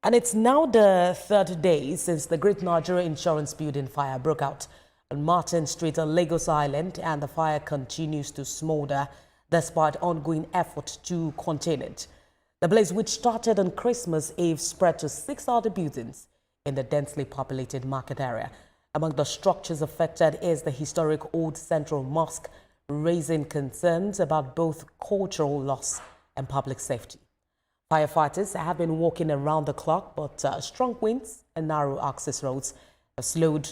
And it's now the third day since the Great Nigeria Insurance Building fire broke out on Martin Street on Lagos Island, and the fire continues to smolder despite ongoing efforts to contain it. The blaze, which started on Christmas Eve, spread to 6 other buildings in the densely populated market area. Among the structures affected is the historic Old Central Mosque, raising concerns about both cultural loss and public safety. Firefighters have been working around the clock, but strong winds and narrow access roads have slowed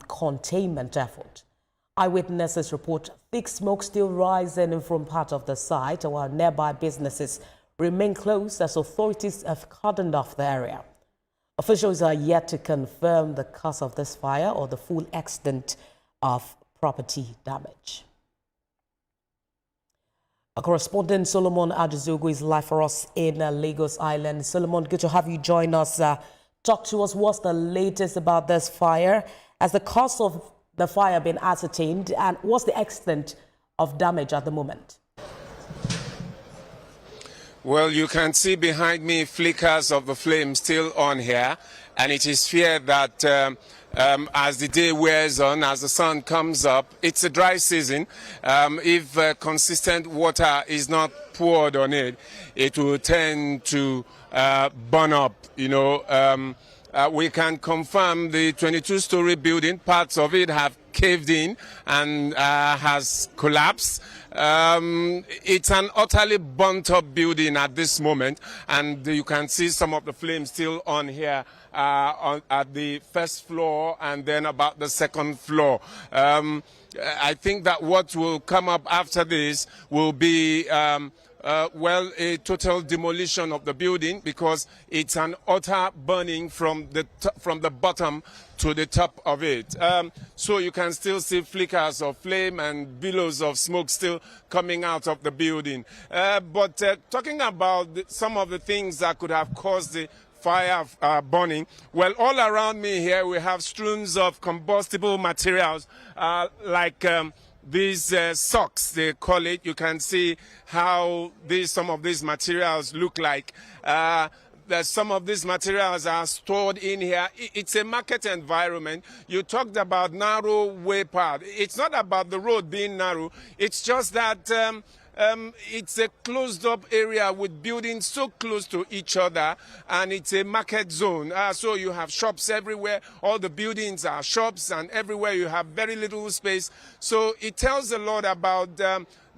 containment effort. Eyewitnesses report thick smoke still rising from part of the site, while nearby businesses remain closed as authorities have cordoned off the area. Officials are yet to confirm the cause of this fire or the full extent of property damage. Our correspondent Solomon Aduzogo is live for us in Lagos Island. Solomon, good to have you join us. Talk to us, what's the latest about this fire? Has the cause of the fire been ascertained, and what's the extent of damage at the moment? Well, you can see behind me flickers of the flame still on here, and it is feared that as the day wears on, as the sun comes up, it's a dry season. If consistent water is not poured on it, it will tend to burn up, we can confirm the 22-story building, parts of it have caved in and has collapsed. It's an utterly burnt-up building at this moment, and you can see some of the flames still on here at the first floor and then about the second floor. I think that what will come up after this will be a total demolition of the building, because it's an utter burning from the bottom to the top of it. So you can still see flickers of flame and billows of smoke still coming out of the building. But talking about some of the things that could have caused the fire burning, well, all around me here we have streams of combustible materials like these socks, they call it. You can see how some of these materials look like. Some of these materials are stored in here. It's a market environment. You talked about narrow way path. It's not about the road being narrow. It's just that it's a closed-up area with buildings so close to each other, and it's a market zone. So you have shops everywhere. All the buildings are shops, and everywhere you have very little space. So it tells a lot about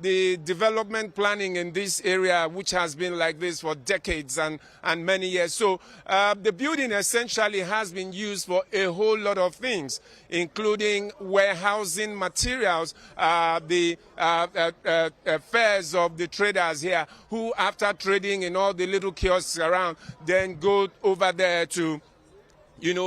the development planning in this area, which has been like this for decades and many years. So the building essentially has been used for a whole lot of things, including warehousing materials, the fares of the traders here, who after trading in all the little kiosks around, then go over there to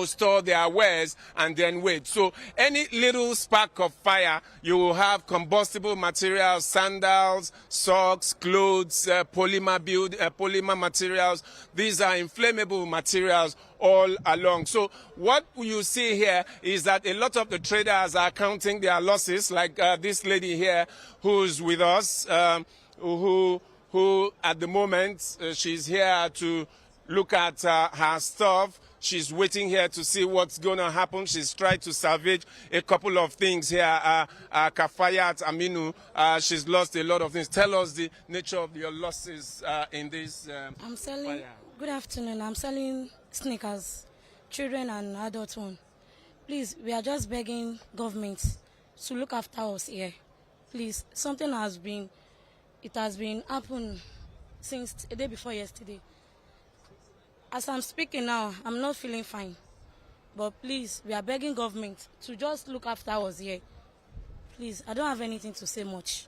store their wares and then wait. So any little spark of fire, you will have combustible materials, sandals, socks, clothes, polymer materials. These are inflammable materials all along. So what you see here is that a lot of the traders are counting their losses, like this lady here who's with us, who at the moment, she's here to look at her stuff. She's waiting here to see what's going to happen. She's tried to salvage a couple of things here. Kafayat Aminu, she's lost a lot of things. Tell us the nature of your losses in this I'm selling, fire. Good afternoon. I'm selling sneakers, children and adult one. Please, we are just begging government to look after us here. Please, something has been happened since a day before yesterday. As I'm speaking now, I'm not feeling fine. But please, we are begging government to just look after us here. Please, I don't have anything to say much.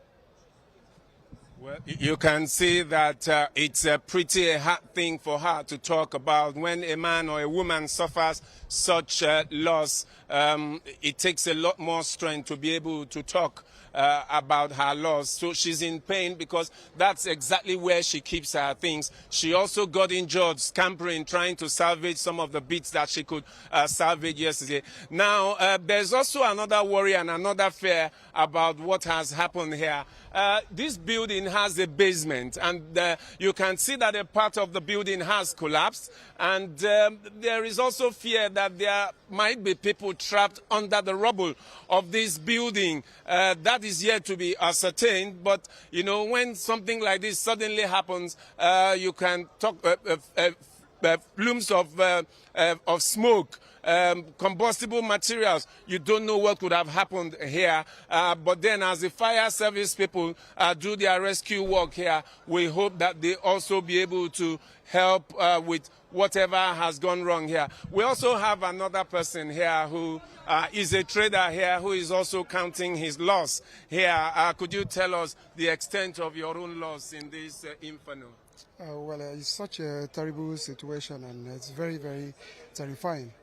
Well, you can see that it's a pretty hard thing for her to talk about. When a man or a woman suffers such loss, it takes a lot more strength to be able to talk about her loss. So she's in pain because that's exactly where she keeps her things. She also got injured scampering, trying to salvage some of the bits that she could salvage yesterday. Now, there's also another worry and another fear about what has happened here. This building has a basement, and you can see that a part of the building has collapsed, and there is also fear that there might be people trapped under the rubble of this building. That is yet to be ascertained, but you know, when something like this suddenly happens, you can talk plumes of smoke, combustible materials. You don't know what could have happened here. But then as the fire service people do their rescue work here, we hope that they also be able to help with whatever has gone wrong here. We also have another person here who is a trader here who is also counting his loss here. Could you tell us the extent of your own loss in this inferno? Well, it's such a terrible situation, and it's very, very terrifying.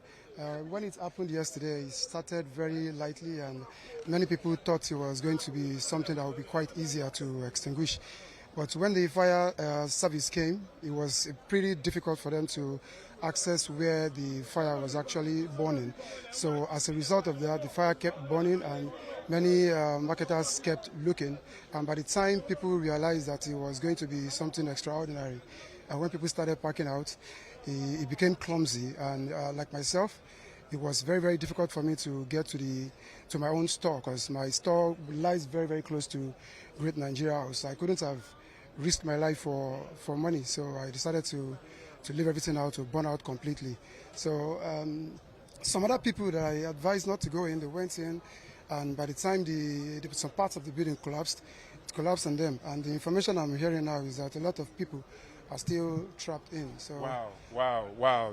When it happened yesterday, it started very lightly, and many people thought it was going to be something that would be quite easier to extinguish. But when the fire service came, it was pretty difficult for them to access where the fire was actually burning. So as a result of that, the fire kept burning, and many marketers kept looking. And by the time people realized that it was going to be something extraordinary, and when people started packing out, it became clumsy. And like myself, it was very, very difficult for me to get to my own store, because my store lies very, very close to Great Nigeria House. I couldn't have risked my life for money, so I decided to leave everything out, to burn out completely. So some other people that I advised not to go in, they went in, and by the time some parts of the building collapsed, it collapsed on them. And the information I'm hearing now is that a lot of people are still trapped in. So wow.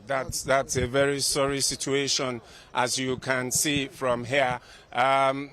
That's a very sorry situation, as you can see from here.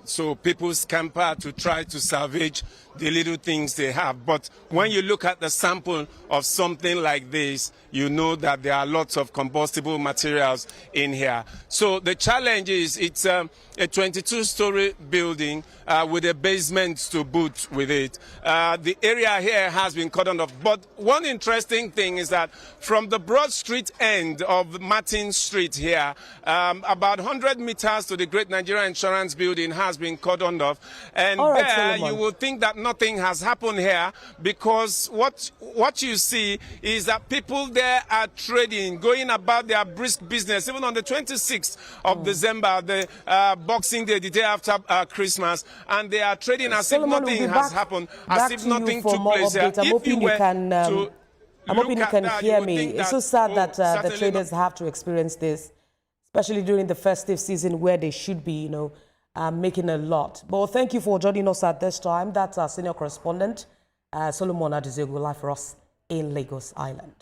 So people scamper to try to salvage the little things they have. But when you look at the sample of something like this, you know that there are lots of combustible materials in here. So the challenge is, it's a 22-story building with a basement to boot with it. The area here has been cordoned off. But one interesting thing is that from the Broad Street end of Martin Street here, about 100 meters to the Great Nigeria Insurance building has been cordoned off. And right, there Solomon, you will think that nothing has happened here, because what you see is that people there are trading, going about their brisk business. Even on the 26th of December, the Boxing Day, the day after Christmas, and they are trading as Solomon, if nothing has happened, as if nothing took place here. I'm hoping you can hear me. It's so sad that the traders have to experience this, especially during the festive season where they should be, making a lot. But thank you for joining us at this time. That's our senior correspondent, Solomon Adizegu, live for us in Lagos Island.